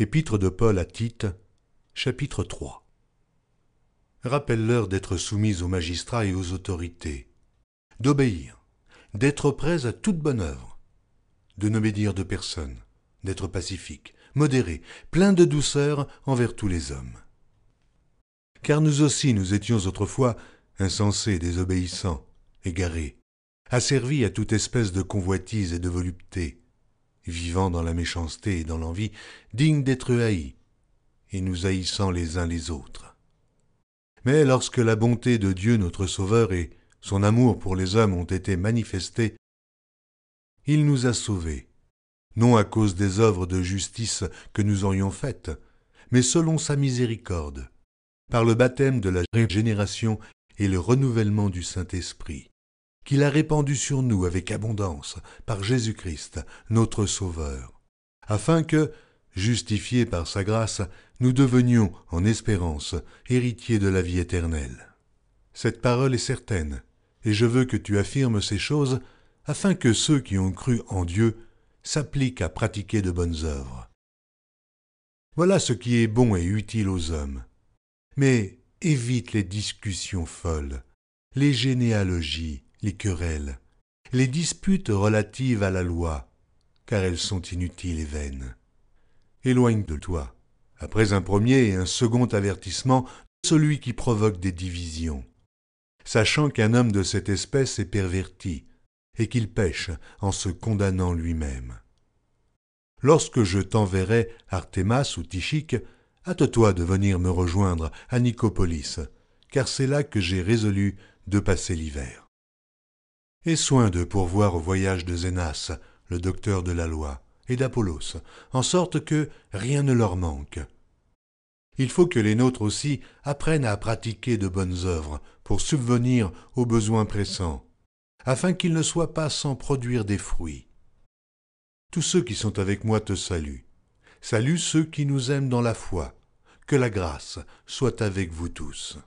Épître de Paul à Tite, chapitre 3. Rappelle-leur d'être soumis aux magistrats et aux autorités, d'obéir, d'être prêts à toute bonne œuvre, de n'obéir de personne, d'être pacifique, modéré, plein de douceur envers tous les hommes. Car nous aussi nous étions autrefois insensés, désobéissants, égarés, asservis à toute espèce de convoitise et de volupté, vivant dans la méchanceté et dans l'envie, dignes d'être haïs, et nous haïssant les uns les autres. Mais lorsque la bonté de Dieu notre Sauveur et son amour pour les hommes ont été manifestés, il nous a sauvés, non à cause des œuvres de justice que nous aurions faites, mais selon sa miséricorde, par le baptême de la régénération et le renouvellement du Saint-Esprit, qu'il a répandu sur nous avec abondance par Jésus-Christ, notre Sauveur, afin que, justifiés par sa grâce, nous devenions, en espérance, héritiers de la vie éternelle. Cette parole est certaine, et je veux que tu affirmes ces choses, afin que ceux qui ont cru en Dieu s'appliquent à pratiquer de bonnes œuvres. Voilà ce qui est bon et utile aux hommes. Mais évite les discussions folles, les généalogies, les querelles, les disputes relatives à la loi, car elles sont inutiles et vaines. Éloigne de toi, après un premier et un second avertissement, celui qui provoque des divisions, sachant qu'un homme de cette espèce est perverti, et qu'il pêche en se condamnant lui-même. Lorsque je t'enverrai Artémas ou Tychique, hâte-toi de venir me rejoindre à Nicopolis, car c'est là que j'ai résolu de passer l'hiver. Aie soin de pourvoir au voyage de Zénas, le docteur de la loi, et d'Apollos, en sorte que rien ne leur manque. Il faut que les nôtres aussi apprennent à pratiquer de bonnes œuvres pour subvenir aux besoins pressants, afin qu'ils ne soient pas sans produire des fruits. Tous ceux qui sont avec moi te saluent. Salue ceux qui nous aiment dans la foi. Que la grâce soit avec vous tous.